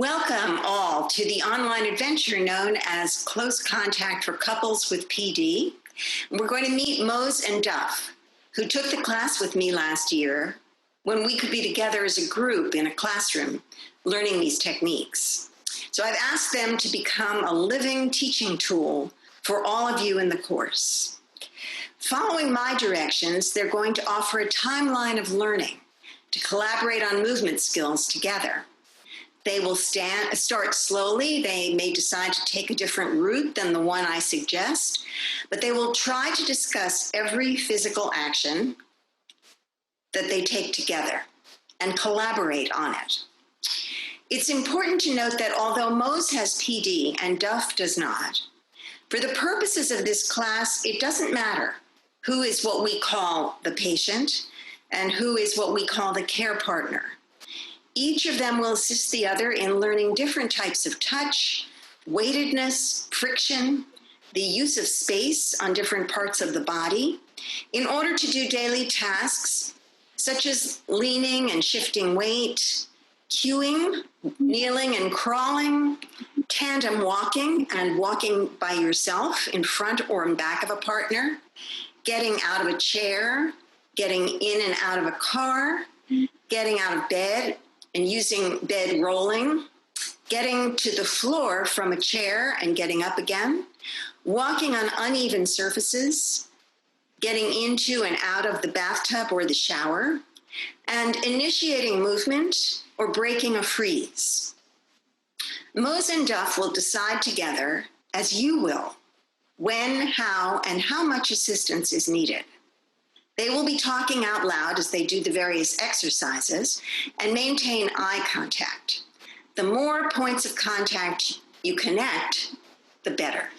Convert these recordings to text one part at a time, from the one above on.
Welcome all to the online adventure known as Close Contact for Couples with PD. We're going to meet Mose and Duff, who took the class with me last year when we could be together as a group in a classroom learning these techniques. So I've asked them to become a living teaching tool for all of you in the course. Following my directions, they're going to offer a timeline of learning to collaborate on movement skills together. They will start slowly. They may decide to take a different route than the one I suggest, but they will try to discuss every physical action that they take together and collaborate on it. It's important to note that although Mose has PD and Duff does not, for the purposes of this class, it doesn't matter who is what we call the patient and who is what we call the care partner. Each of them will assist the other in learning different types of touch, weightedness, friction, the use of space on different parts of the body in order to do daily tasks such as leaning and shifting weight, cueing, kneeling and crawling, tandem walking and walking by yourself in front or in back of a partner, getting out of a chair, getting in and out of a car, getting out of bed and using bed rolling, getting to the floor from a chair and getting up again, walking on uneven surfaces, getting into and out of the bathtub or the shower, and initiating movement or breaking a freeze. Mose and Duff will decide together, as you will, when, how, and how much assistance is needed. They will be talking out loud as they do the various exercises and maintain eye contact. The more points of contact you connect, the better.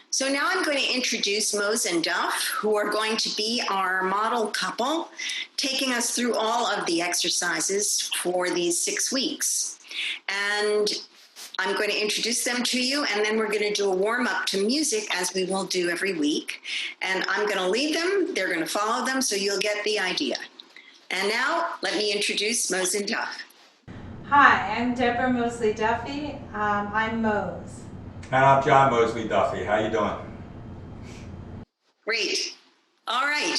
So now I'm going to introduce Mose and Duff, who are going to be our model couple, taking us through all of the exercises for these 6 weeks. And I'm going to introduce them to you, and then we're going to do a warm-up to music, as we will do every week. And I'm going to lead them, they're going to follow them, so you'll get the idea. And now, let me introduce Mose and Duff. Hi, I'm Deborah Mosley-Duffy. I'm Mose. And I'm John Mosley-Duffy. How you doing? Great. All right.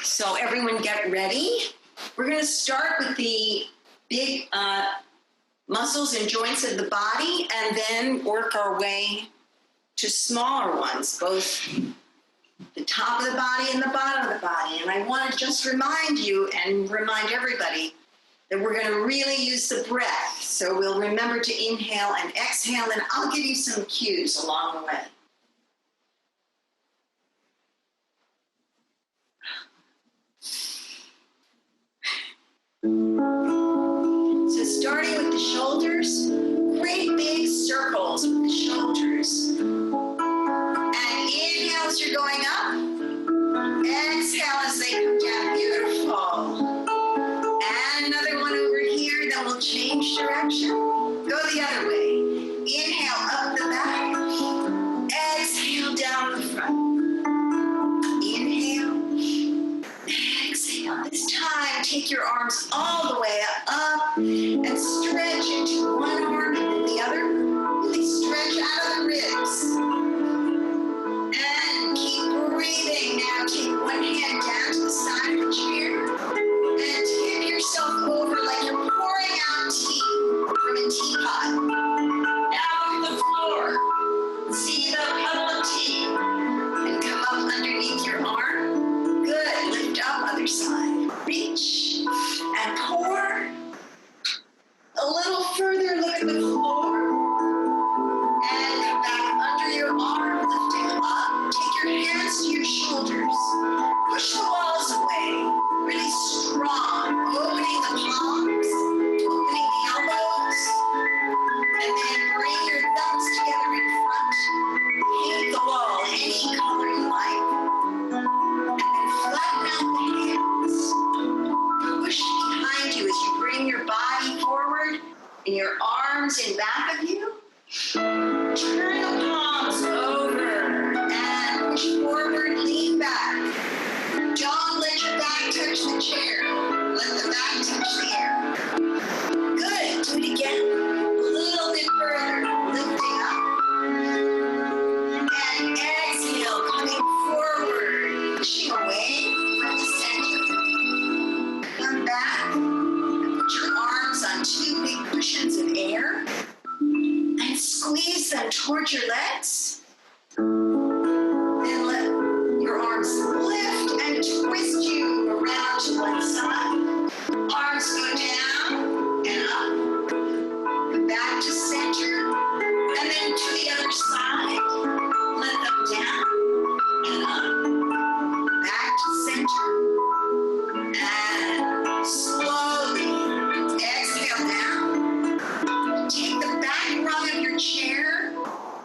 So everyone get ready. We're going to start with the big muscles and joints of the body, and then work our way to smaller ones, both the top of the body and the bottom of the body. And I want to just remind you and remind everybody that we're going to really use the breath. So we'll remember to inhale and exhale, and I'll give you some cues along the way. So starting with the shoulders, great big circles with the shoulders. And inhale as you're going up. Exhale as they come down. Beautiful. And another one over here, then we'll change direction. Go the other way. Inhale up the back. Exhale down the front. Inhale. Exhale. This time, take your arms all the way up and stretch into one arm and then the other. Really stretch out of the ribs. Then let your arms lift and twist you around to one side. Arms go down and up, back to center, and then to the other side. Let them down and up, back to center, and slowly exhale down. Take the back rung of your chair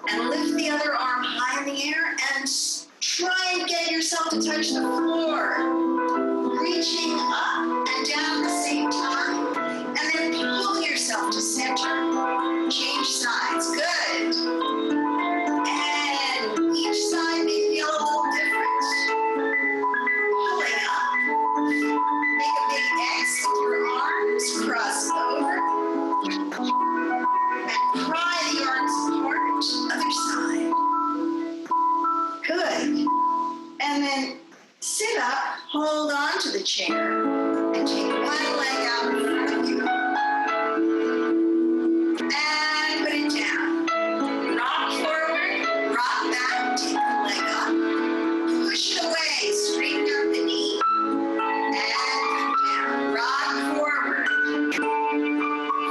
and lift the other arm high in the air and try and get yourself to touch the floor, reaching up and down at the same time, and then pull yourself to center. Change sides. Good. And each side may feel a little different. Pulling up. Make a big X with your arms. Cross over. And pry the arms apart. Other side. Good. And then sit up, hold on to the chair, and take one leg out in front of you. And put it down. Rock forward, rock back, take the leg up. Push it away, straighten out the knee. And come down. Rock forward.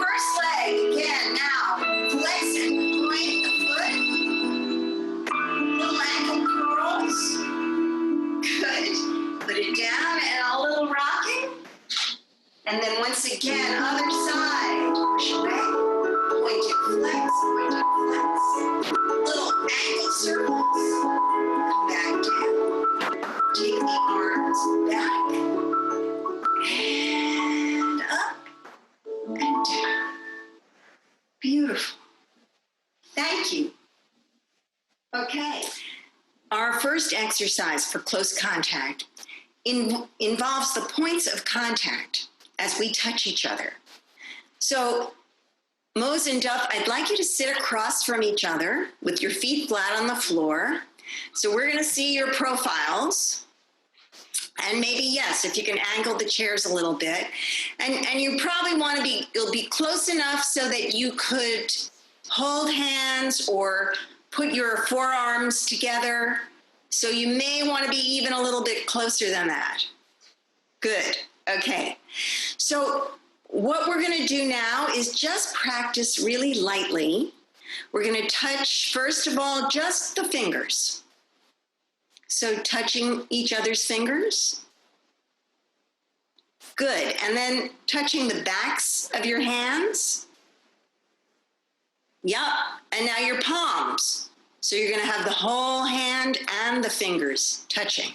First leg, again, now. Flex and point the foot. Little ankle curls. Good. Put it down and a little rocking. And then once again, other side. Push away. Pointed flex, pointed flex. Little ankle circles. Come back down. Take the arms back. And up and down. Beautiful. Thank you. Okay. Our first exercise for close contact involves the points of contact as we touch each other. So, Mose and Duff, I'd like you to sit across from each other with your feet flat on the floor. So we're going to see your profiles. And maybe, yes, if you can angle the chairs a little bit. And you probably want to you'll be close enough so that you could hold hands or put your forearms together. So you may want to be even a little bit closer than that. Good. Okay. So what we're going to do now is just practice really lightly. We're going to touch, first of all, just the fingers. So touching each other's fingers. Good. And then touching the backs of your hands. Yep. And now your palms. So you're going to have the whole hand and the fingers touching.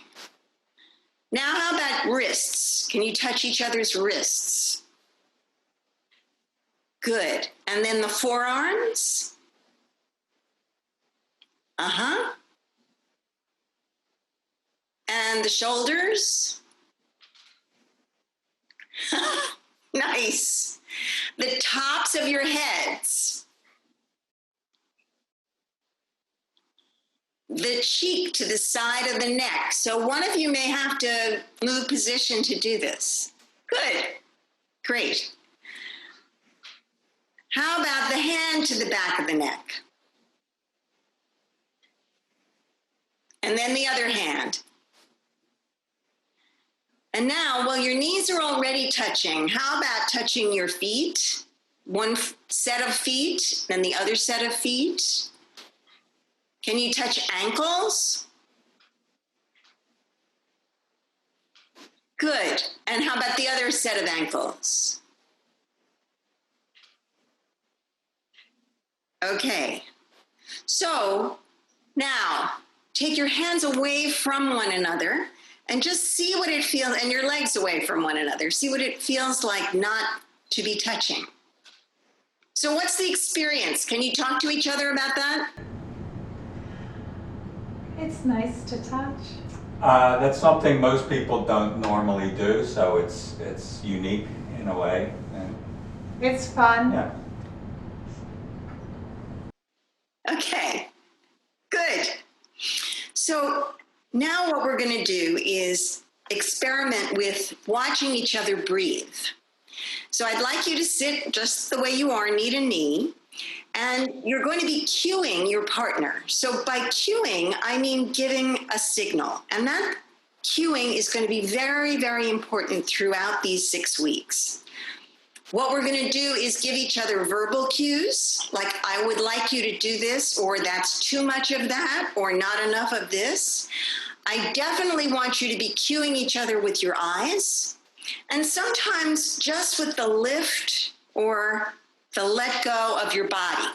Now how about wrists? Can you touch each other's wrists? Good. And then the forearms. Uh-huh. And the shoulders. Nice. The tops of your heads. The cheek to the side of the neck. So one of you may have to move position to do this. Good. Great. How about the hand to the back of the neck? And then the other hand. And now, while your knees are already touching, how about touching your feet? One set of feet, then the other set of feet. Can you touch ankles? Good. And how about the other set of ankles? Okay. So now take your hands away from one another and just see what it feels, and your legs away from one another. See what it feels like not to be touching. So what's the experience? Can you talk to each other about that? It's nice to touch. That's something most people don't normally do, so it's unique in a way. And, It's fun. yeah. Okay, good. So now what we're going to do is experiment with watching each other breathe. So I'd like you to sit just the way you are, knee to knee, And you're going to be cueing your partner. So by cueing, I mean giving a signal. And that cueing is going to be very, very important throughout these 6 weeks. What we're going to do is give each other verbal cues, like I would like you to do this, or that's too much of that, or not enough of this. I definitely want you to be cueing each other with your eyes, and sometimes just with the lift or the let go of your body.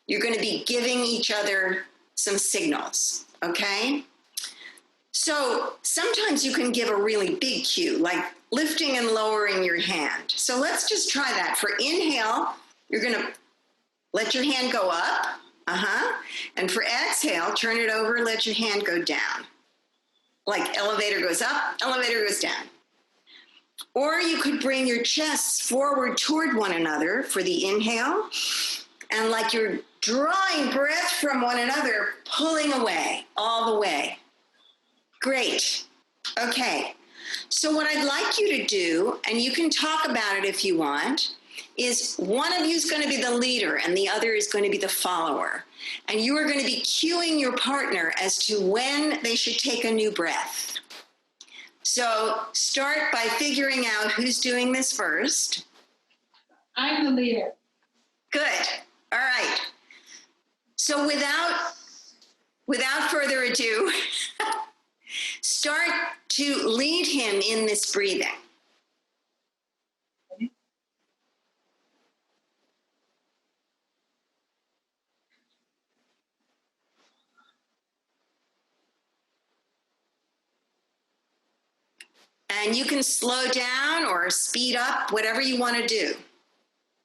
You're going to be giving each other some signals, okay? So sometimes you can give a really big cue, like lifting and lowering your hand. So let's just try that. For inhale, you're going to let your hand go up. And for exhale, turn it over, let your hand go down. Like elevator goes up, elevator goes down. Or you could bring your chests forward toward one another for the inhale. And like you're drawing breath from one another, pulling away all the way. Great. Okay. So what I'd like you to do, and you can talk about it if you want, is one of you is going to be the leader and the other is going to be the follower. And you are going to be cueing your partner as to when they should take a new breath. So start by figuring out who's doing this first. I'm the leader. Good. All right. So without further ado, start to lead him in this breathing. And you can slow down or speed up, whatever you want to do.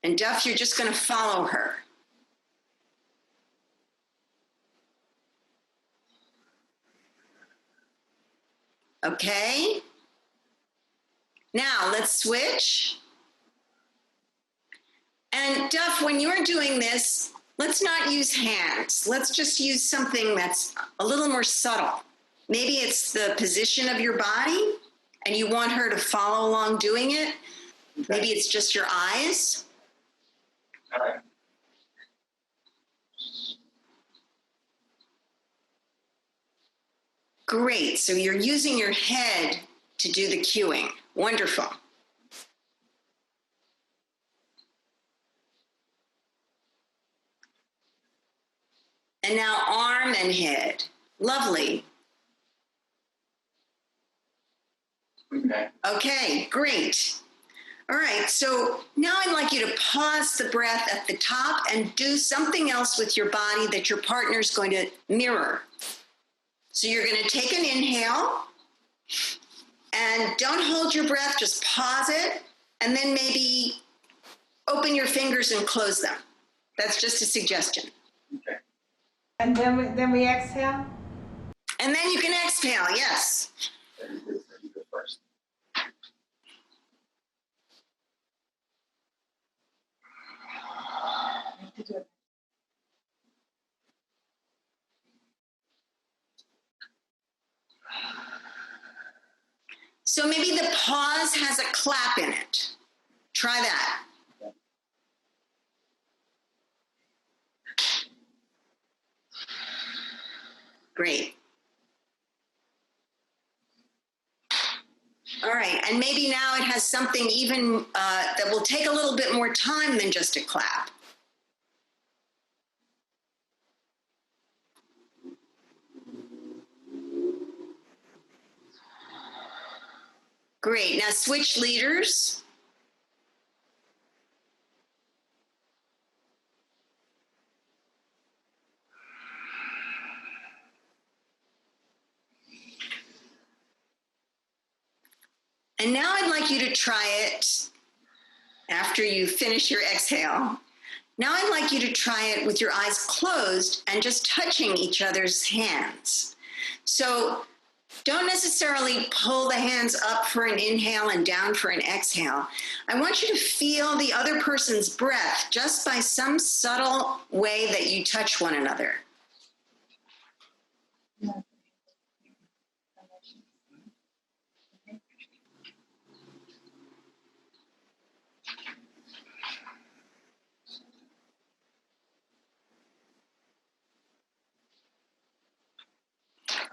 And Duff, you're just going to follow her. Okay. Now let's switch. And Duff, when you're doing this, let's not use hands. Let's just use something that's a little more subtle. Maybe it's the position of your body and you want her to follow along doing it. Maybe it's just your eyes. All right. Great. So you're using your head to do the cueing. Wonderful. And now arm and head. Lovely. Okay. Okay, great. All right, so now I'd like you to pause the breath at the top and do something else with your body that your partner's going to mirror. So you're going to take an inhale and don't hold your breath, just pause it, and then maybe open your fingers and close them. That's just a suggestion. Okay. And then we exhale. And then you can exhale, yes. You go first. So maybe the pause has a clap in it. Try that. Great. All right, and maybe now it has something even that will take a little bit more time than just a clap. Great, now switch leaders. And now I'd like you to try it after you finish your exhale. Now I'd like you to try it with your eyes closed and just touching each other's hands. So don't necessarily pull the hands up for an inhale and down for an exhale. I want you to feel the other person's breath just by some subtle way that you touch one another.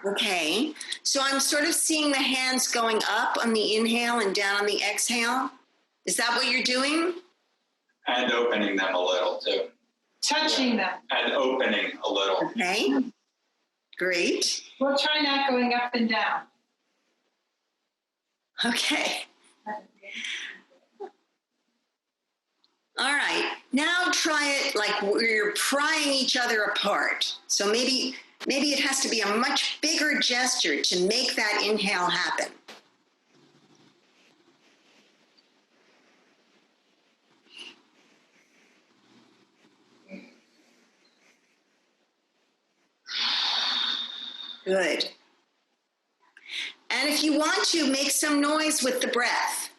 Okay. So I'm sort of seeing the hands going up on the inhale and down on the exhale. Is that what you're doing? And opening them a little too. Touching them. And opening a little. Okay. Great. We'll try not going up and down. Okay. All right. Now try it like you're prying each other apart. So maybe it has to be a much bigger gesture to make that inhale happen. Good. And if you want to, make some noise with the breath.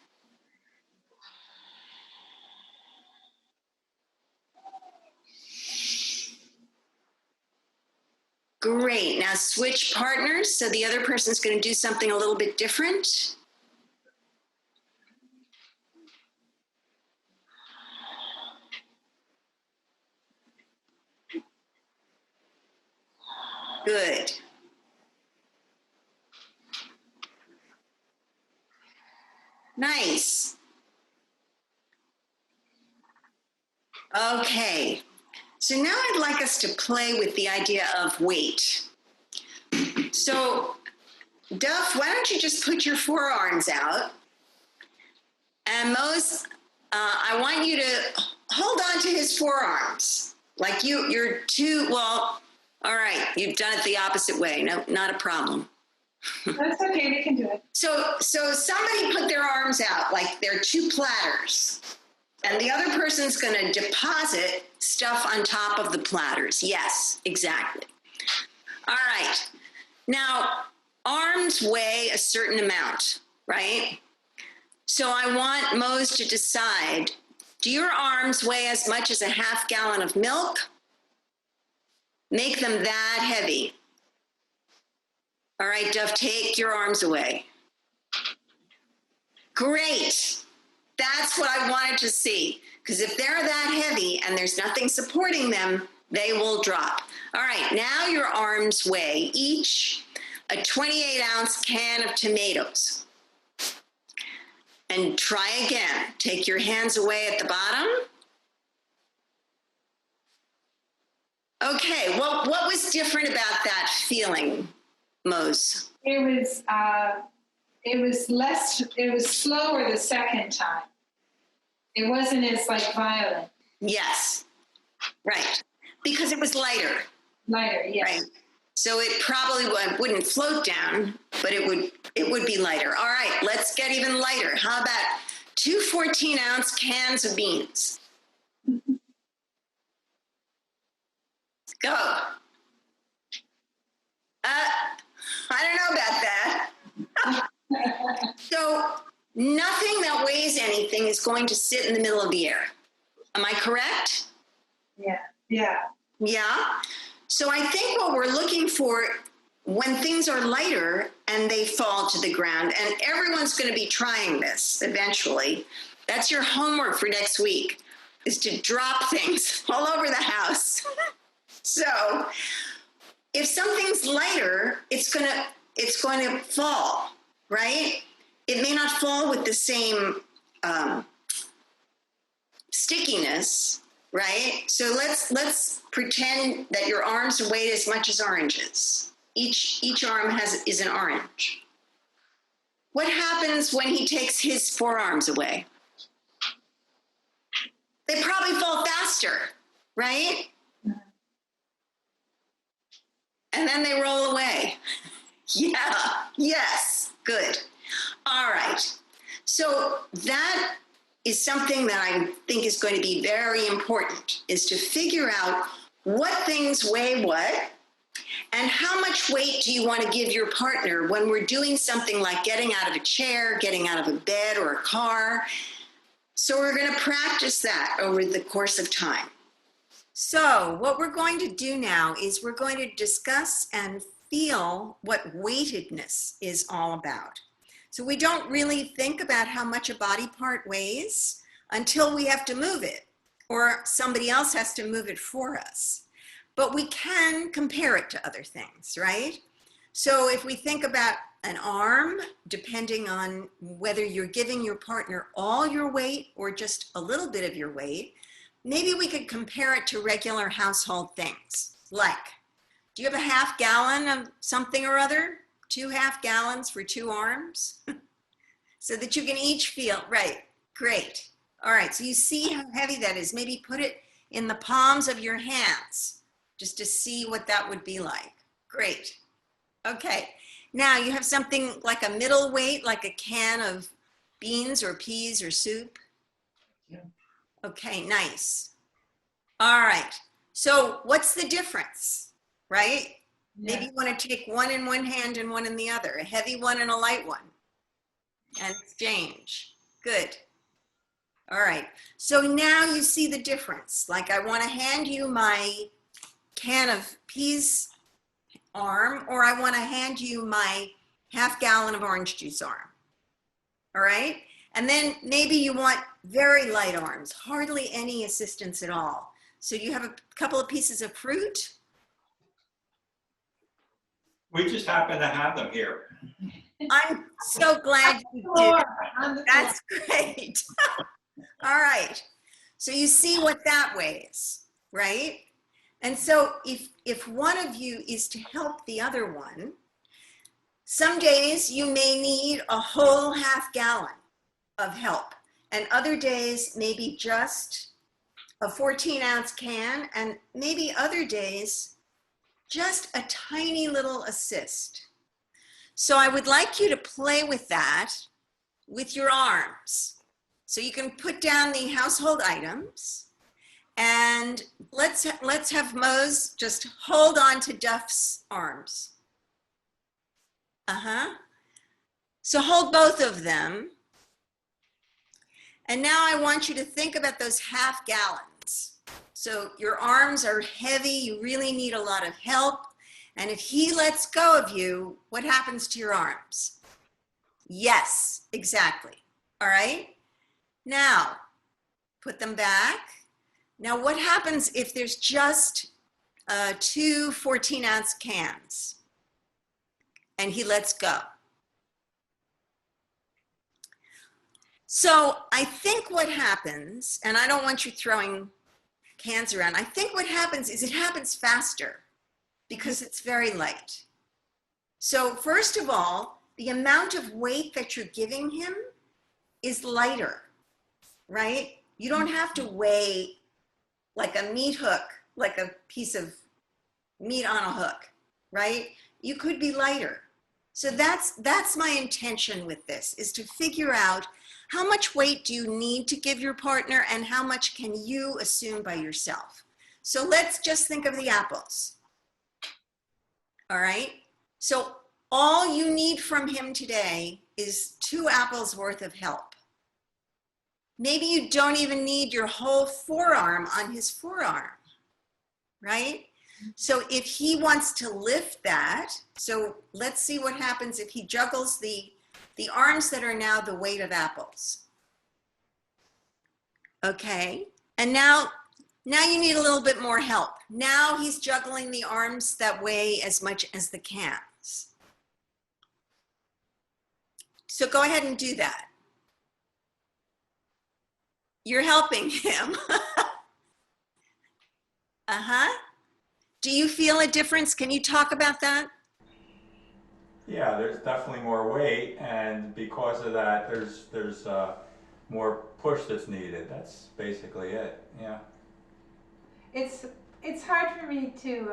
Great. Now switch partners. So the other person's going to do something a little bit different. Good. Nice. Okay. So now I'd like us to play with the idea of weight. So, Duff, why don't you just put your forearms out? And Mose, I want you to hold on to his forearms. Like you're too, well, all right, you've done it the opposite way. No, not a problem. That's okay, we can do it. So somebody put their arms out like they're two platters. And the other person's going to deposit stuff on top of the platters. Yes, exactly. All right. Now, arms weigh a certain amount, right? So I want Mose to decide, do your arms weigh as much as a half gallon of milk? Make them that heavy. All right, Duff, take your arms away. Great. That's what I wanted to see. Because if they're that heavy and there's nothing supporting them, they will drop. All right, now your arms weigh each a 28-ounce can of tomatoes. And try again. Take your hands away at the bottom. Okay, what was different about that feeling, Mose? It was slower the second time. It wasn't as violent. Yes, right. Because it was lighter. Lighter, yes. Right. So it probably wouldn't float down, but it would be lighter. All right, let's get even lighter. How about 2 14-ounce cans of beans? Go. I don't know about that. So nothing that weighs anything is going to sit in the middle of the air. Am I correct? Yeah. Yeah. So I think what we're looking for when things are lighter and they fall to the ground, and everyone's going to be trying this eventually, that's your homework for next week, is to drop things all over the house. So if something's lighter, it's going to fall, right? It may not fall with the same stickiness, right? So let's pretend that your arms weigh as much as oranges. Each arm is an orange. What happens when he takes his forearms away? They probably fall faster, right? And then they roll away. Yeah, yes, good. All right. So that is something that I think is going to be very important, is to figure out what things weigh what and how much weight do you want to give your partner when we're doing something like getting out of a chair, getting out of a bed or a car. So we're going to practice that over the course of time. So what we're going to do now is we're going to discuss and feel what weightedness is all about. So we don't really think about how much a body part weighs until we have to move it, or somebody else has to move it for us. But we can compare it to other things, right? So if we think about an arm, depending on whether you're giving your partner all your weight or just a little bit of your weight, maybe we could compare it to regular household things. Like, do you have a half gallon of something or other? 2 half gallons for 2 arms? So that you can each feel, right, great. All right, so you see how heavy that is. Maybe put it in the palms of your hands just to see what that would be like. Great. Okay, now you have something like a middle weight, like a can of beans or peas or soup. Yeah. Okay, nice. All right, so what's the difference, right? Yeah. Maybe you want to take one in one hand and one in the other, a heavy one and a light one, and exchange. Good. All right, so now you see the difference. Like, I want to hand you my can of peas arm, or I want to hand you my half gallon of orange juice arm. All right, and then maybe you want very light arms, hardly any assistance at all. So you have a couple of pieces of fruit. We just happen to have them here. I'm so glad you did. That's great. All right. So you see what that weighs, right? And so if one of you is to help the other one, some days you may need a whole half gallon of help, and other days maybe just a 14-ounce can, and maybe other days just a tiny little assist. So I would like you to play with that with your arms. So you can put down the household items, and let's have Mose just hold on to Duff's arms. So hold both of them. And now I want you to think about those half gallons. So your arms are heavy, you really need a lot of help. And if he lets go of you, what happens to your arms? Yes, exactly. All right. Now, put them back. Now, what happens if there's just 2 14-ounce cans and he lets go? So I think what happens, and I don't want you throwing cans around, I think what happens is it happens faster because it's very light. So first of all, the amount of weight that you're giving him is lighter, right? You don't have to weigh like a meat hook, like a piece of meat on a hook, right? You could be lighter. So that's my intention with this, is to figure out how much weight do you need to give your partner and how much can you assume by yourself. So let's just think of the apples. All right, so all you need from him today is 2 apples worth of help. Maybe you don't even need your whole forearm on his forearm, right? So if he wants to lift that, so let's see what happens if he juggles the arms that are now the weight of apples. Okay, and now you need a little bit more help. Now he's juggling the arms that weigh as much as the cans. So go ahead and do that. You're helping him. Do you feel a difference? Can you talk about that? Yeah, there's definitely more weight, and because of that, there's more push that's needed. That's basically it. Yeah. It's hard for me to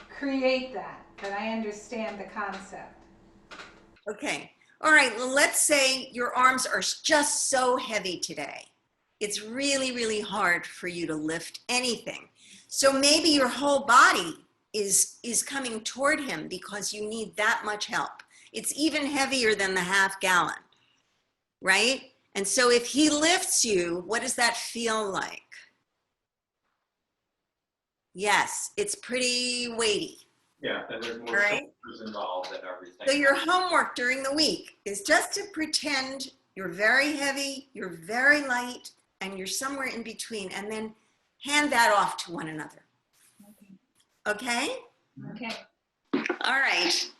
create that, but I understand the concept. Okay. All right. Well, let's say your arms are just so heavy today. It's really, really hard for you to lift anything. So maybe your whole body is coming toward him because you need that much help. It's even heavier than the half gallon, right? And so if he lifts you, what does that feel like? Yes, it's pretty weighty. Yeah, and there's more Right. shoulders involved and everything. So your homework during the week is just to pretend you're very heavy, you're very light, and you're somewhere in between, and then hand that off to one another. Okay? Okay. All right.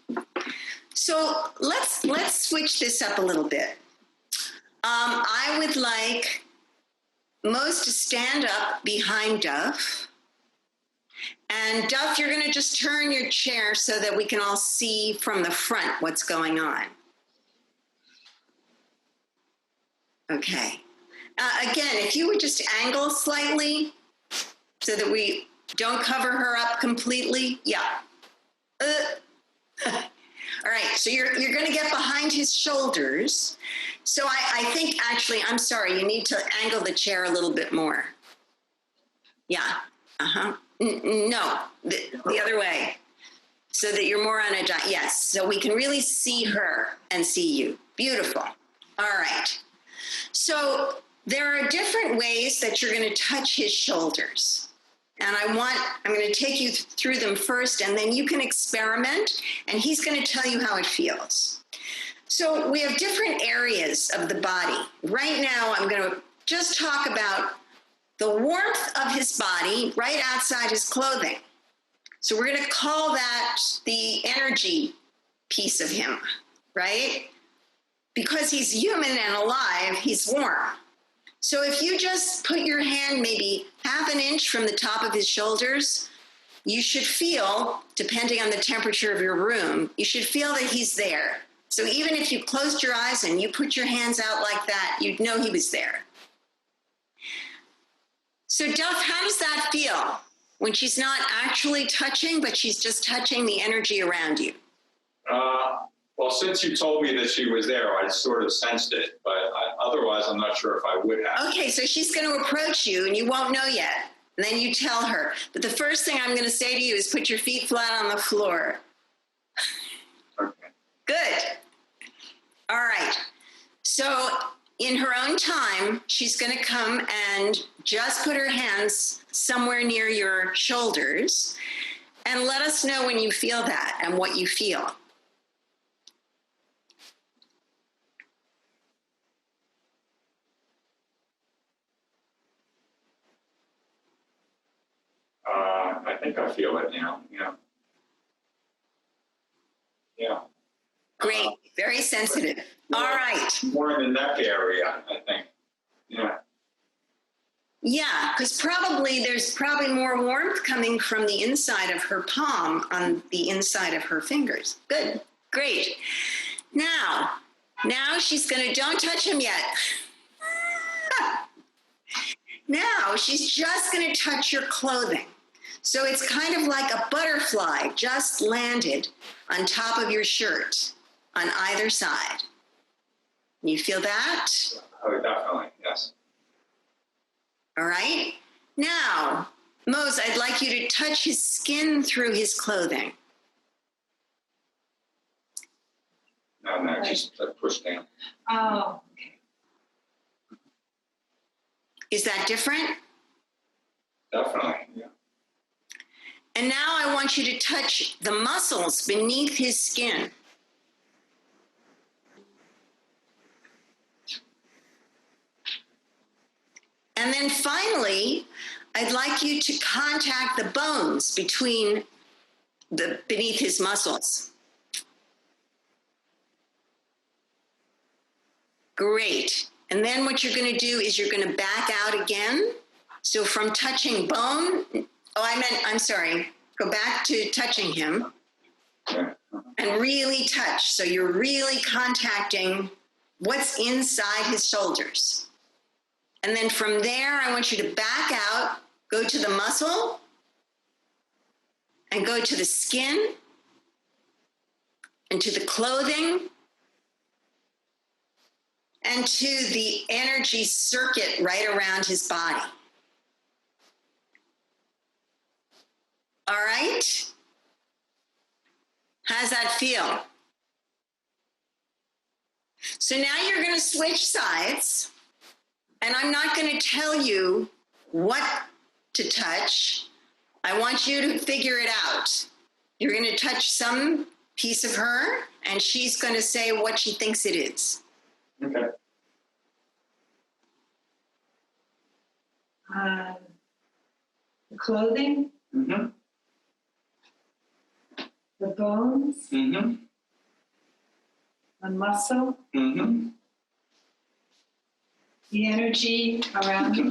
So let's switch this up a little bit. I would like Mose to stand up behind Duff. And Duff, you're going to just turn your chair so that we can all see from the front what's going on. Okay. Again, if you would just angle slightly so that we don't cover her up completely. Yeah. All right, so you're going to get behind his shoulders. So I think actually, I'm sorry, you need to angle the chair a little bit more. Yeah. Uh-huh. No, the other way. So that you're more on a, yes, so we can really see her and see you. Beautiful. All right. So there are different ways that you're going to touch his shoulders. And I'm going to take you through them first, and then you can experiment, and he's going to tell you how it feels. So we have different areas of the body. Right now, I'm going to just talk about the warmth of his body right outside his clothing. So we're going to call that the energy piece of him, right? Because he's human and alive, he's warm. So if you just put your hand maybe half an inch from the top of his shoulders, you should feel, depending on the temperature of your room, you should feel that he's there. So even if you closed your eyes and you put your hands out like that, you'd know he was there. So Duff, how does that feel when she's not actually touching, but she's just touching the energy around you? Well, since you told me that she was there, I sort of sensed it, but otherwise I'm not sure if I would have. Okay, so she's going to approach you and you won't know yet. And then you tell her. But the first thing I'm going to say to you is put your feet flat on the floor. Okay. Good. All right. So in her own time, she's going to come and just put her hands somewhere near your shoulders and let us know when you feel that and what you feel. I think I feel it now. Yeah. Yeah. Great. Very sensitive. All right. More in the neck area, I think. Yeah. Yeah, because there's probably more warmth coming from the inside of her palm on the inside of her fingers. Good. Great. Now she's going to, don't touch him yet. Now she's just going to touch your clothing. So it's kind of like a butterfly just landed on top of your shirt on either side. You feel that? Oh, definitely. Yes. All right. Now, Mose, I'd like you to touch his skin through his clothing. No, just push down. Oh, okay. Is that different? Definitely. Yeah. And now I want you to touch the muscles beneath his skin. And then finally, I'd like you to contact the bones beneath his muscles. Great. And then what you're going to do is you're going to back out again. So from touching bone, I'm sorry, go back to touching him and really touch. So you're really contacting what's inside his shoulders. And then from there, I want you to back out, go to the muscle, and go to the skin, and to the clothing, and to the energy circuit right around his body. All right? How's that feel? So now you're going to switch sides. And I'm not going to tell you what to touch. I want you to figure it out. You're going to touch some piece of her, and she's going to say what she thinks it is. Okay. The clothing, Mm-hmm. the bones, Mm-hmm. a muscle, Mm-hmm. the energy around it.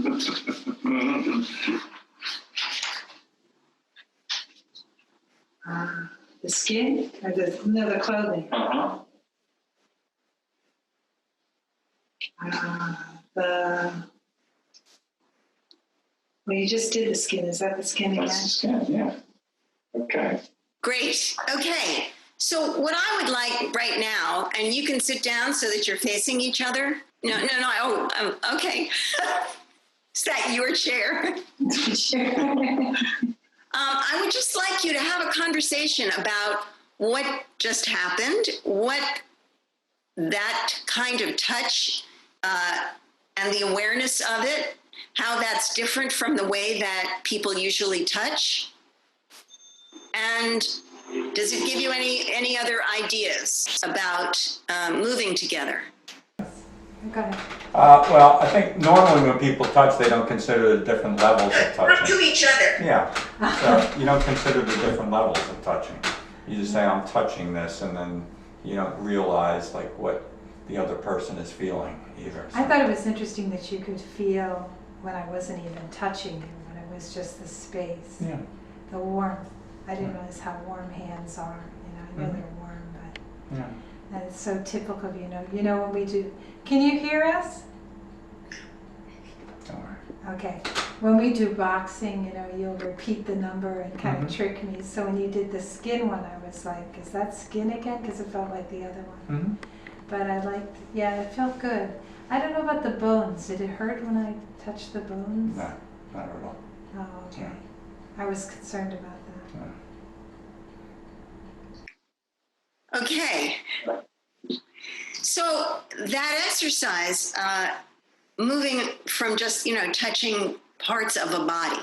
Mm-hmm. The skin or the clothing. Uh-huh. Well, you just did the skin. Is that the skin again? That's the skin, yeah. Okay. Great. Okay. So what I would like right now, and you can sit down so that you're facing each other. No. Oh, okay. Is that your chair? Sure. I would just like you to have a conversation about what just happened, what that kind of touch and the awareness of it, how that's different from the way that people usually touch. And does it give you any other ideas about moving together? Go ahead. Well, I think normally when people touch, they don't consider the different levels of To touching. each other. Yeah, so you don't consider the different levels of touching. You just say, I'm touching this, and then you don't realize like what the other person is feeling either. I thought it was interesting that you could feel when I wasn't even touching you, when it was just the space, Yeah. the warmth. I didn't realize how warm hands are. I know they're warm, but Yeah. and it's so typical of you know when we do. Can you hear us? Don't worry. Okay. When we do boxing, you'll repeat the number and kind of Mhm. trick me. So when you did the skin one, I was like, is that skin again? Because it felt like the other one. Mm-hmm. But I liked, it felt good. I don't know about the bones. Did it hurt when I touched the bones? No, not at all. Oh, okay. Yeah. I was concerned about that. No. Okay. So that exercise, moving from just, touching parts of a body,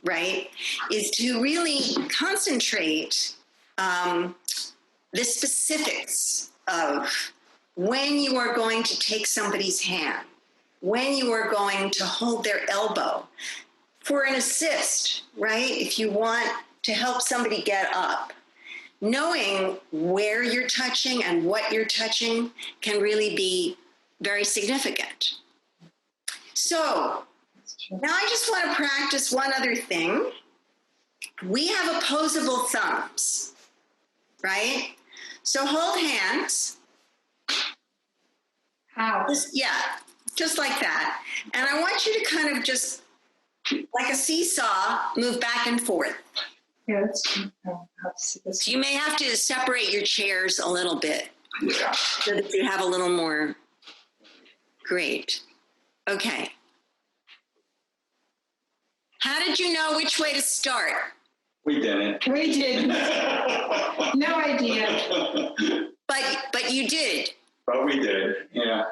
right, is to really concentrate the specifics of when you are going to take somebody's hand, when you are going to hold their elbow for an assist, right? If you want to help somebody get up, knowing where you're touching and what you're touching can really be very significant. So now I just want to practice one other thing. We have opposable thumbs, right? So hold hands. How? Just like that. And I want you to kind of just, like a seesaw, move back and forth. Yeah, that's So you may have to separate your chairs a little bit Yeah. so that you have a little more. Great. Okay. How did you know which way to start? We didn't. We did. No idea. But you did. But we did, yeah.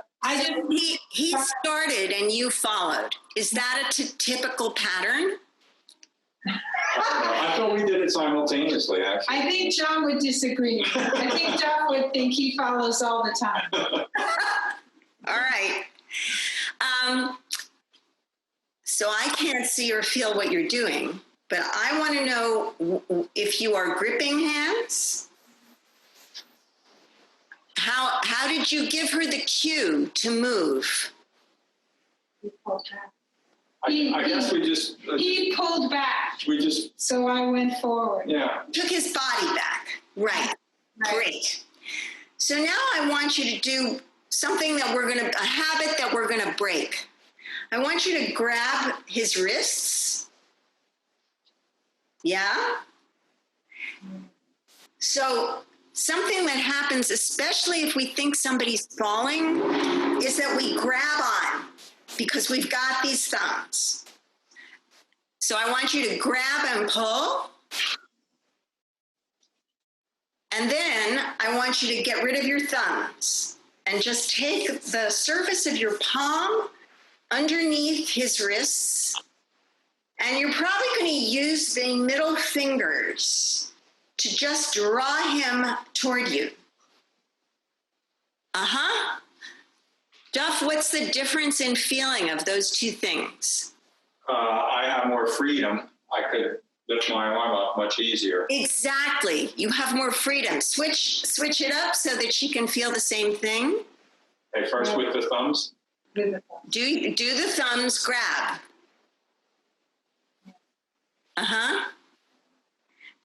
He started and you followed. Is that a typical pattern? I thought we did it simultaneously, actually. I think John would disagree. I think John would think he follows all the time. All right. So I can't see or feel what you're doing, but I want to know if you are gripping hands. How did you give her the cue to move? I guess we just, He pulled back, so I went forward. yeah. Took his body back. Right. Great. So now I want you to do something that a habit that we're going to break. I want you to grab his wrists. Yeah? So something that happens, especially if we think somebody's falling, is that we grab on because we've got these thumbs. So I want you to grab and pull. And then I want you to get rid of your thumbs and just take the surface of your palm underneath his wrists. And you're probably going to use the middle fingers to just draw him toward you. Duff, what's the difference in feeling of those two things? I have more freedom. I could, lift my arm up much easier. Exactly. You have more freedom. Switch it up so that she can feel the same thing. Okay, first with the thumbs. Do the thumbs grab.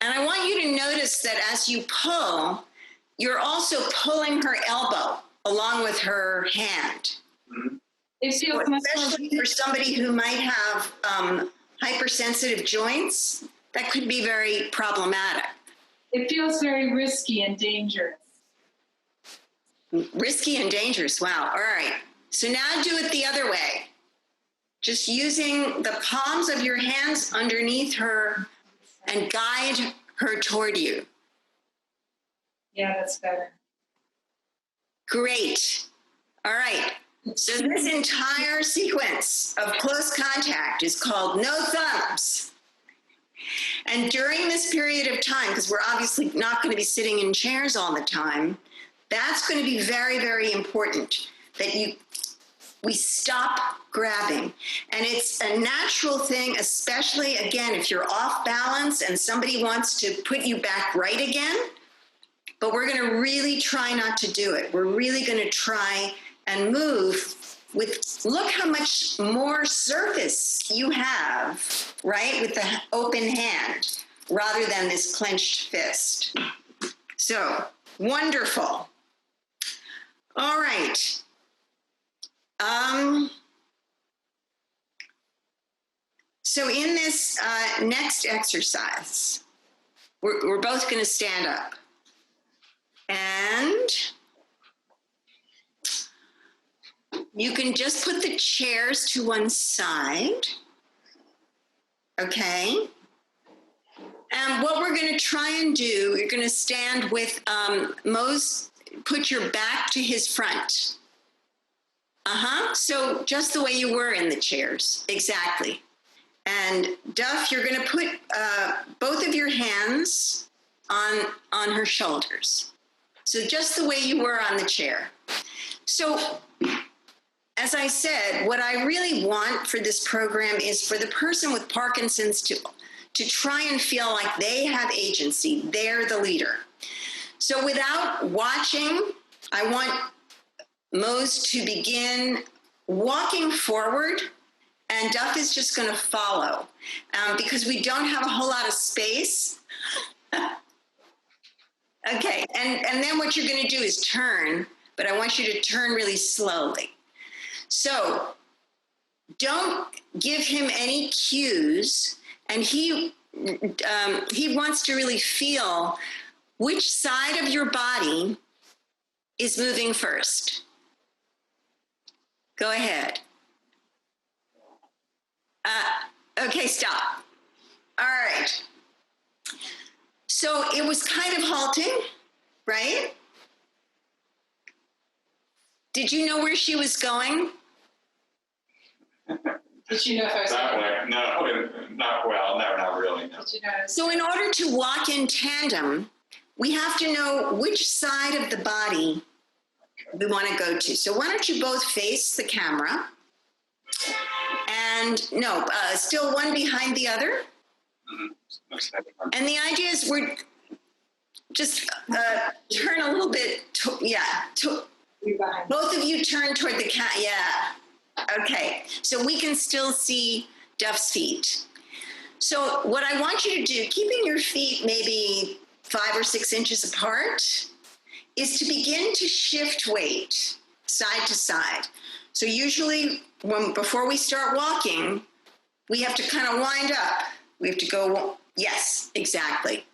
And I want you to notice that as you pull, you're also pulling her elbow along with her hand. Mm-hmm. It feels much Especially more, for somebody who might have hypersensitive joints, that could be very problematic. it feels very risky and dangerous. Risky and dangerous. Wow. All right. So now do it the other way. Just using the palms of your hands underneath her and guide her toward you. Yeah, that's better. Great. All right. So this entire sequence of close contact is called no thumbs. And during this period of time, because we're obviously not going to be sitting in chairs all the time, that's going to be very, very important that we stop grabbing. And it's a natural thing, especially, again, if you're off balance and somebody wants to put you back right again. But we're going to really try not to do it. We're really going to try and move with, look how much more surface you have, right, with the open hand, rather than this clenched fist. So, wonderful. All right. So in this next exercise, we're both going to stand up. And you can just put the chairs to one side. Okay. And what we're going to try and do, you're going to stand with put your back to his front. So just the way you were in the chairs. Exactly. And Duff, you're going to put both of your hands on her shoulders. So just the way you were on the chair. So as I said, what I really want for this program is for the person with Parkinson's to try and feel like they have agency. They're the leader. So without watching, I want Mose to begin walking forward, and Duff is just going to follow because we don't have a whole lot of space. Okay, and then what you're going to do is turn, but I want you to turn really slowly. So don't give him any cues, and he wants to really feel which side of your body is moving first. Go ahead. Okay, stop. All right. So it was kind of halting, right? Did you know where she was going? Did you know if I was That way? No, not well. No, not really. No. Did you notice? So in order to walk in tandem, we have to know which side of the body we want to go to. So why don't you both face the camera? And still one behind the other. Mm-hmm. And the idea is we're just turn a little bit. Both of you turn toward the cat. Yeah. Okay. So we can still see Duff's feet. So what I want you to do, keeping your feet maybe 5 or 6 inches apart, is to begin to shift weight side to side. So usually before we start walking, we have to kind of wind up. We have to go, yes, exactly.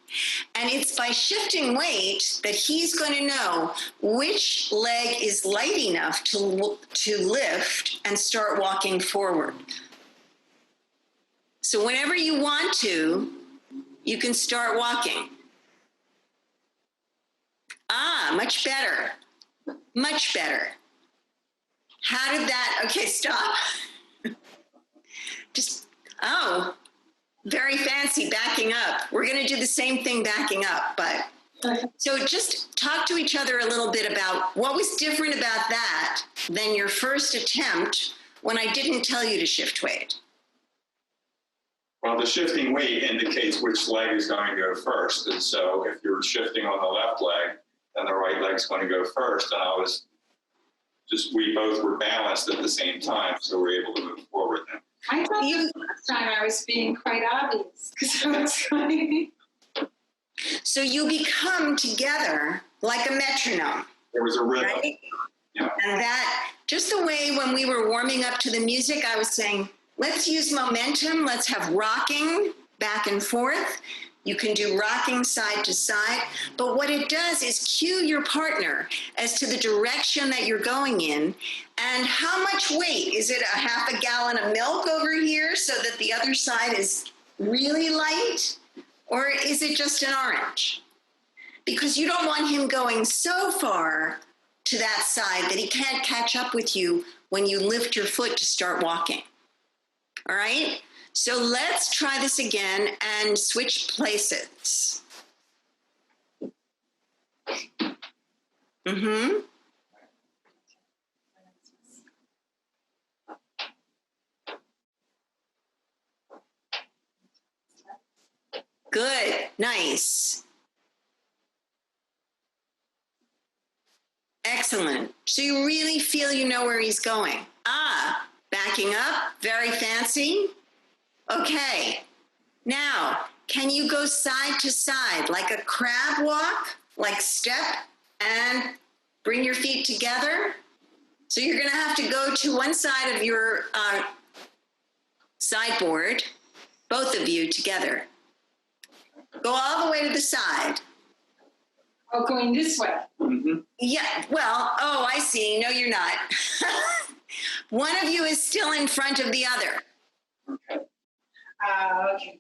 And it's by shifting weight that he's going to know which leg is light enough to lift and start walking forward. So whenever you want to, you can start walking. Much better. Much better. How did that, okay, stop. Very fancy, backing up. We're going to do the same thing backing up, but so just talk to each other a little bit about what was different about that than your first attempt when I didn't tell you to shift weight. Well, the shifting weight indicates which leg is going to go first. And so if you're shifting on the left leg, then the right leg's going to go first. And we both were balanced at the same time, so we're able to move forward then. I thought the last time I was being quite obvious because I was going. So you become together like a metronome, There was a rhythm. right? Yeah. And that, just the way when we were warming up to the music, I was saying, let's use momentum. Let's have rocking back and forth. You can do rocking side to side. But what it does is cue your partner as to the direction that you're going in and how much weight. Is it a half a gallon of milk over here so that the other side is really light? Or is it just an orange? Because you don't want him going so far to that side that he can't catch up with you when you lift your foot to start walking. All right? So let's try this again and switch places. Mm-hmm. Good. Nice. Excellent. So you really feel you know where he's going. Backing up. Very fancy. Okay. Now, can you go side to side like a crab walk, like step and bring your feet together? So you're going to have to go to one side of your sideboard, both of you together. Go all the way to the side. Oh, going this way. Mm-hmm. Yeah, well, oh, I see. No, you're not. One of you is still in front of the other. Okay.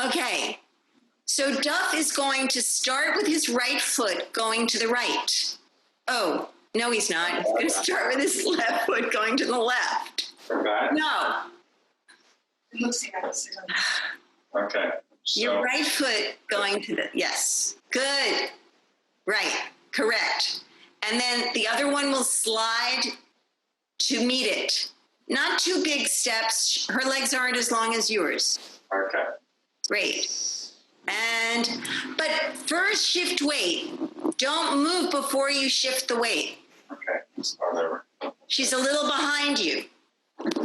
Okay. So Duff is going to start with his right foot going to the right. Oh, no, he's not. He's going to start with his left foot going to the left. Okay. No, It looks like I was sitting on Okay. So, your right foot going to the, yes. Good. Right. Correct. And then the other one will slide to meet it. Not two big steps. Her legs aren't as long as yours. okay. Great. But first shift weight. Don't move before you shift the weight. Okay. Start over. She's a little behind you.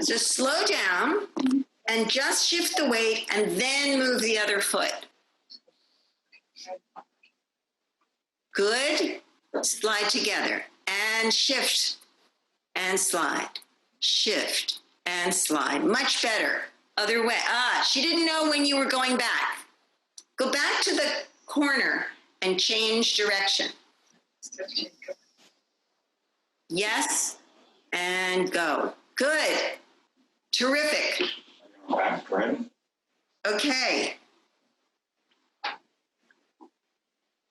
So slow down and just shift the weight and then move the other foot. Good. Slide together and shift and slide. Shift and slide. Much better. Other way. She didn't know when you were going back. Go back to the corner and change direction. Yes, and go. Good. Terrific. Back, right? Okay.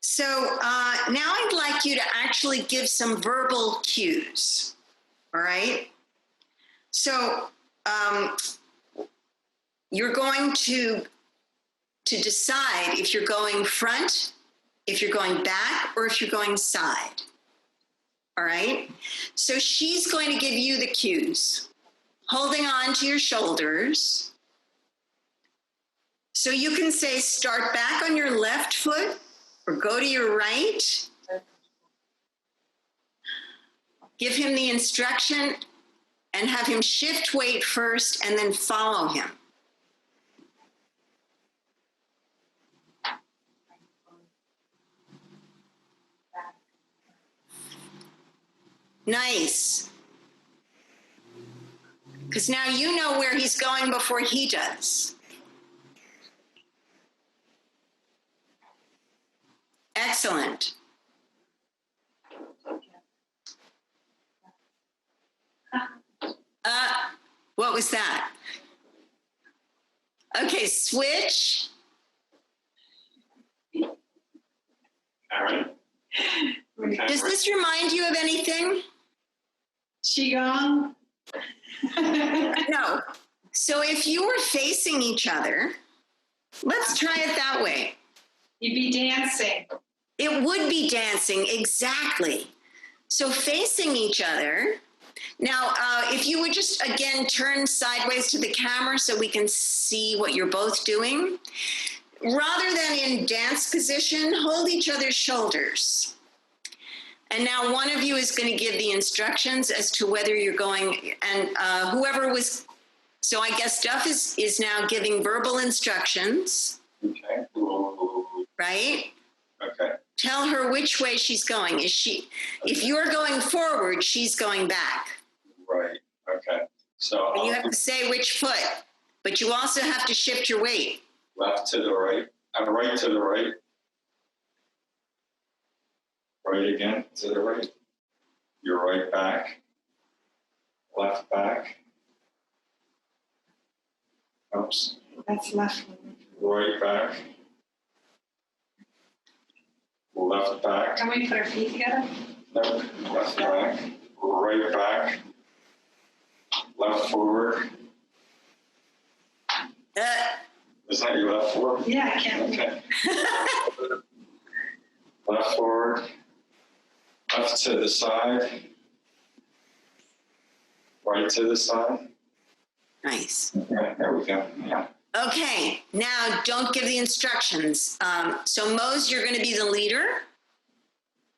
So now I'd like you to actually give some verbal cues. All right? So you're going to decide if you're going front, if you're going back, or if you're going side. All right? So she's going to give you the cues, holding on to your shoulders. So you can say start back on your left foot or go to your right. Give him the instruction and have him shift weight first and then follow him. Nice. Because now you know where he's going before he does. Excellent. What was that? Okay, switch. All right. Okay. Does this remind you of anything? Qigong. No. So if you were facing each other, let's try it that way. You'd be dancing. It would be dancing, exactly. So facing each other, Now, if you would just again turn sideways to the camera so we can see what you're both doing. Rather than in dance position, hold each other's shoulders. And now one of you is going to give the instructions as to whether you're going, and whoever was, so I guess Duff is now giving verbal instructions. Okay. Right? Okay. Tell her which way she's going. If you're going forward, she's going back. Right. Okay. So And you have to say which foot, but you also have to shift your weight. left to the right. Right to the right. Right again to the right. You're right back. Left back. Oops. That's left. Right back. Left back. Can we put our feet together? No. Left back. Right back. Left forward. Is that your left forward? Yeah, I can. Okay. Left forward. Left to the side. Right to the side. Nice. Okay, there we go. Yeah. Okay, now don't give the instructions. So Mose, you're going to be the leader.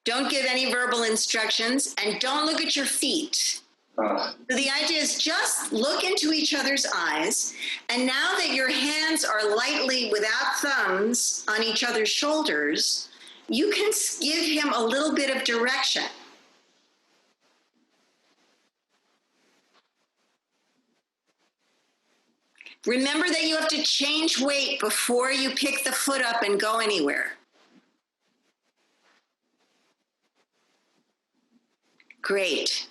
Don't give any verbal instructions and don't look at your feet. So the idea is just look into each other's eyes. And now that your hands are lightly without thumbs on each other's shoulders, you can give him a little bit of direction. Remember that you have to change weight before you pick the foot up and go anywhere. Great.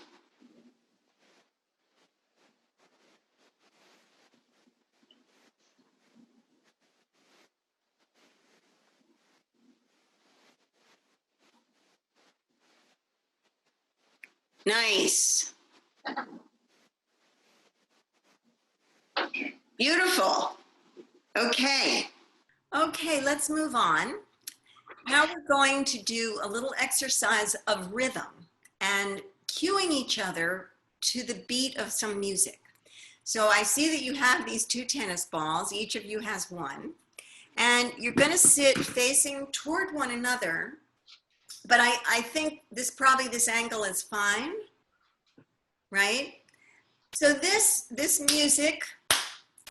Nice. Beautiful. Okay. Okay, let's move on. Now we're going to do a little exercise of rhythm and cueing each other to the beat of some music. So I see that you have these two tennis balls. Each of you has one. And you're going to sit facing toward one another. But I think this angle is fine, right? So this music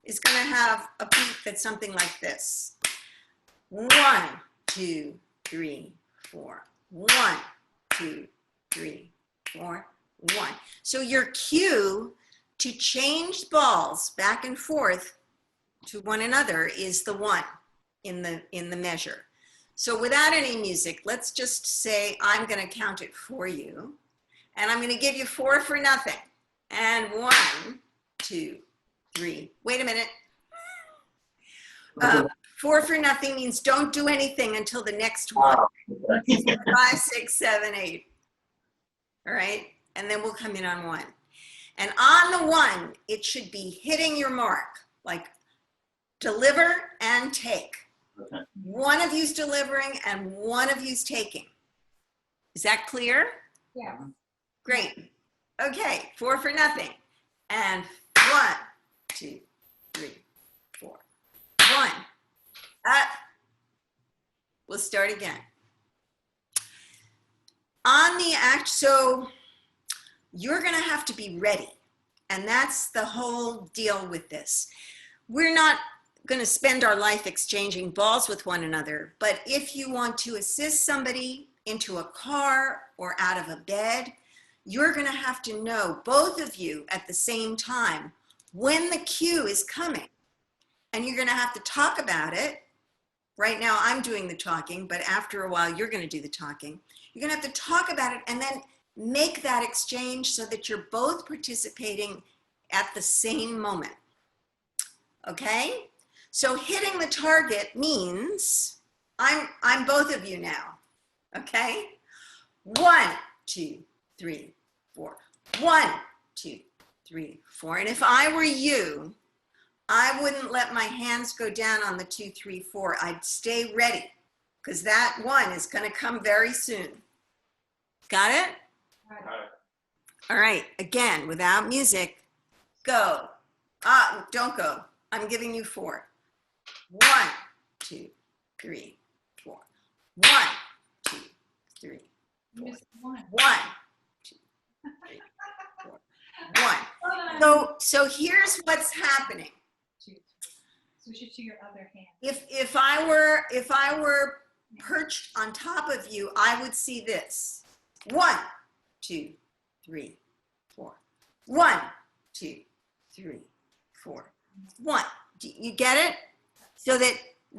is going to have a beat that's something like this. 1, 2, 3, 4. 1, 2, 3, 4, 1. So your cue to change balls back and forth to one another is the 1 in the measure. So without any music, let's just say I'm going to count it for you. And I'm going to give you 4 for nothing. And 1, 2, 3. Wait a minute. 4 for nothing means don't do anything until the next one. 5, 6, 7, 8. All right? And then we'll come in on 1. And on the 1, it should be hitting your mark, like deliver and take. Okay. One of you's delivering and one of you's taking. Is that clear? Yeah. Great. Okay, 4 for nothing. And 1, 2, 3, 4. 1. Up. We'll start again. On the act, so you're going to have to be ready. And that's the whole deal with this. We're not going to spend our life exchanging balls with one another, but if you want to assist somebody into a car or out of a bed, you're going to have to know, both of you at the same time, when the cue is coming. And you're going to have to talk about it. Right now I'm doing the talking, but after a while you're going to do the talking. You're going to have to talk about it and then make that exchange so that you're both participating at the same moment. Okay? So hitting the target means I'm both of you now. Okay? 1, 2, 3, 4. 1, 2, 3, 4. And if I were you, I wouldn't let my hands go down on the 2, 3, 4. I'd stay ready because that 1 is going to come very soon. Got it? All right, again, without music, go. Don't go. I'm giving you 4. 1, 2, 3, 4. 1, 2, 3, You 4. missed one. 1, 2, 3, 4. 1. So here's what's happening. 2, 3. Switch it to your other hand. If I were perched on top of you, I would see this. 1, 2, 3, 4. 1, 2, 3, 4. 1. Do you get it? So that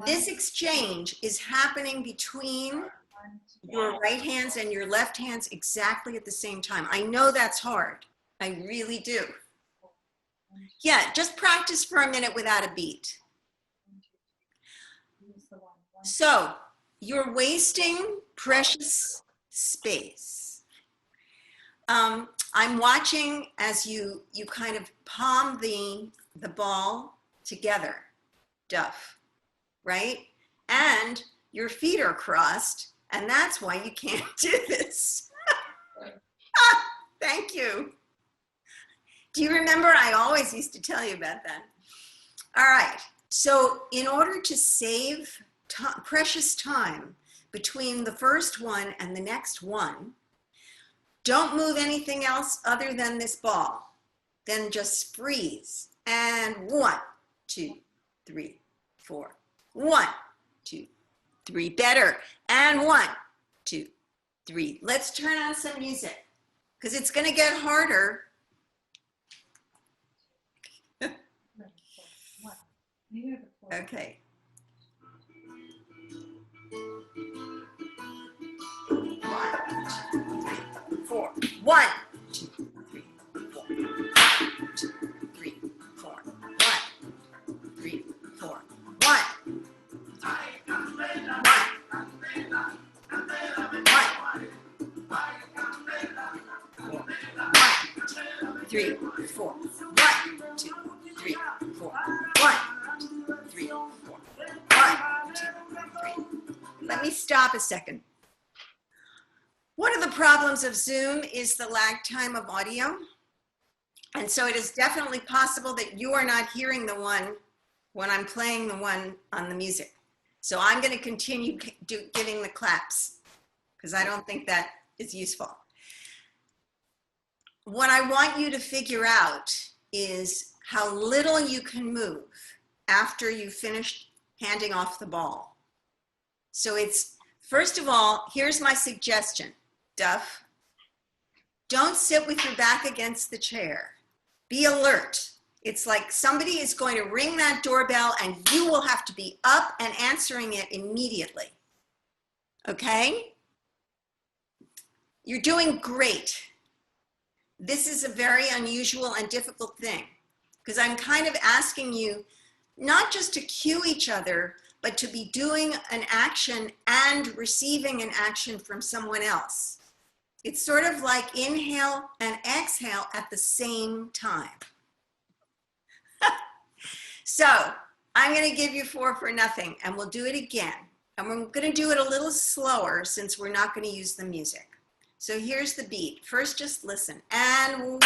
this exchange is happening between your right hands and your left hands exactly at the same time. I know that's hard. I really do. Yeah, just practice for a minute without a beat. So you're wasting precious space. I'm watching as you kind of palm the ball together, Duff, right? And your feet are crossed, and that's why you can't do this. Thank you. Do you remember? I always used to tell you about that. All right. So in order to save precious time between the first one and the next one, don't move anything else other than this ball. Then just freeze. And 1, 2, 3, 4. 1, 2, 3. Better. And 1, 2, 3. Let's turn on some music because it's going to get harder. Okay. 4. 1, 2, 3, 4. 1, 2, 3, 4. 1, 3, 4. 1, 3, 4. 1, 2, 3, 4. 1, 2, 3, 4. 1, 2, 3. Let me stop a second. One of the problems of Zoom is the lag time of audio. And so it is definitely possible that you are not hearing the one when I'm playing the one on the music. So I'm going to continue giving the claps because I don't think that is useful. What I want you to figure out is how little you can move after you've finished handing off the ball. So it's, first of all, here's my suggestion, Duff. Don't sit with your back against the chair. Be alert. It's like somebody is going to ring that doorbell and you will have to be up and answering it immediately. Okay? You're doing great. This is a very unusual and difficult thing because I'm kind of asking you not just to cue each other, but to be doing an action and receiving an action from someone else. It's sort of like inhale and exhale at the same time. So I'm going to give you 4 for nothing and we'll do it again. And we're going to do it a little slower since we're not going to use the music. So here's the beat. First, just listen. And 1,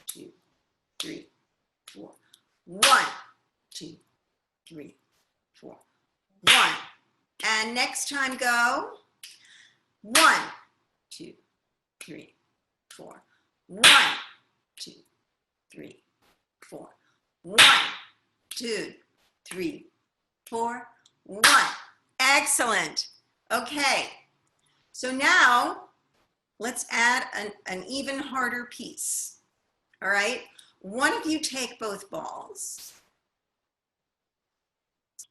2, 3, 4. 1, 2, 3, 4. 1. And next time go. 1, 2, 3, 4. 1, 2, 3, 4. 1, 2, 3, 4. 1. Excellent. Okay. So now let's add an even harder piece. All right. One of you take both balls.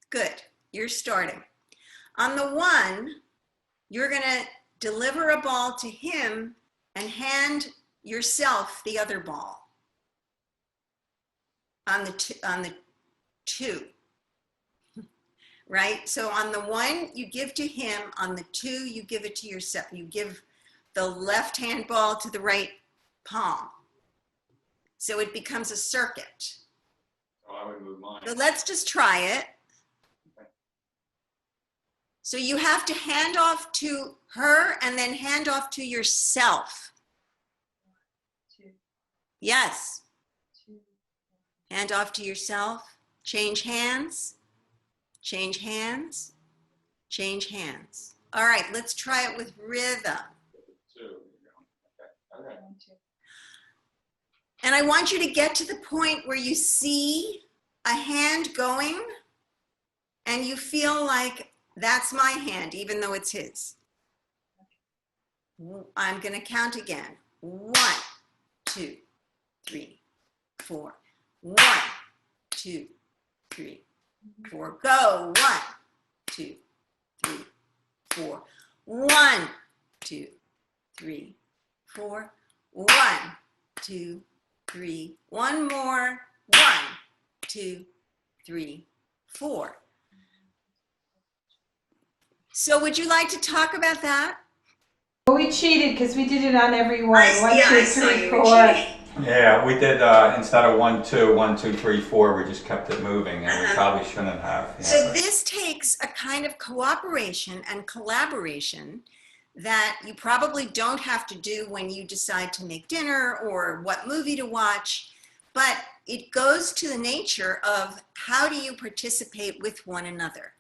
Good. You're starting. On the 1, you're going to deliver a ball to him and hand yourself the other ball. On the 2. Right? So on the 1, you give to him. On the 2, you give it to yourself. You give the left hand ball to the right palm. So it becomes a circuit. Oh, I would move mine. So let's just try it. So you have to hand off to her and then hand off to yourself. Yes. Hand off to yourself. Change hands. Change hands. Change hands. All right, let's try it with rhythm. 2. Okay. And I want you to get to the point where you see a hand going and you feel like that's my hand, even though it's his. I'm going to count again. 1, 2, 3, 4. 1, 2, 3, 4. Go. 1, 2, 3, 4. 1, 2, 3, 4. 1, 2, 3. One more. 1, 2, 3, 4. So would you like to talk about that? Well, we cheated because we did it on every one. One, Yeah, two, I saw three, you were four. cheating. Yeah, we did, instead of 1, 2, 1, 2, 3, 4, we just kept it moving, and we probably shouldn't have. Yeah, So but- this takes a kind of cooperation and collaboration that you probably don't have to do when you decide to make dinner or what movie to watch, but it goes to the nature of how do you participate with one another.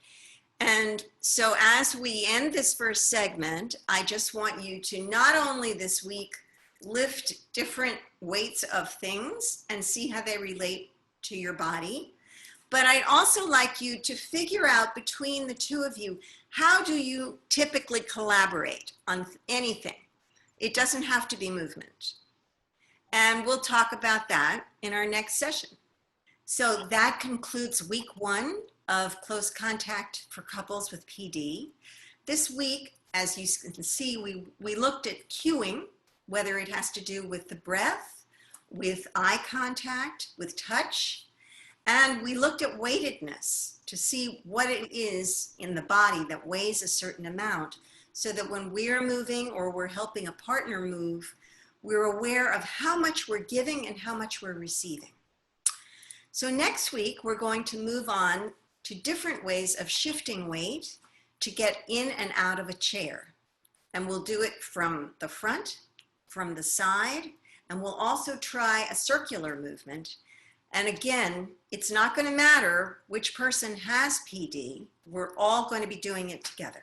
And so as we end this first segment, I just want you to not only this week lift different weights of things and see how they relate to your body, but I'd also like you to figure out between the two of you, how do you typically collaborate on anything? It doesn't have to be movement. And we'll talk about that in our next session. So that concludes week 1 of Close Contact for Couples with PD. This week, as you can see, we looked at cueing, whether it has to do with the breath, with eye contact, with touch, and we looked at weightedness to see what it is in the body that weighs a certain amount, so that when we're moving or we're helping a partner move, we're aware of how much we're giving and how much we're receiving. So next week, we're going to move on to different ways of shifting weight to get in and out of a chair. And we'll do it from the front, from the side, and we'll also try a circular movement. And again, it's not going to matter which person has PD. We're all going to be doing it together.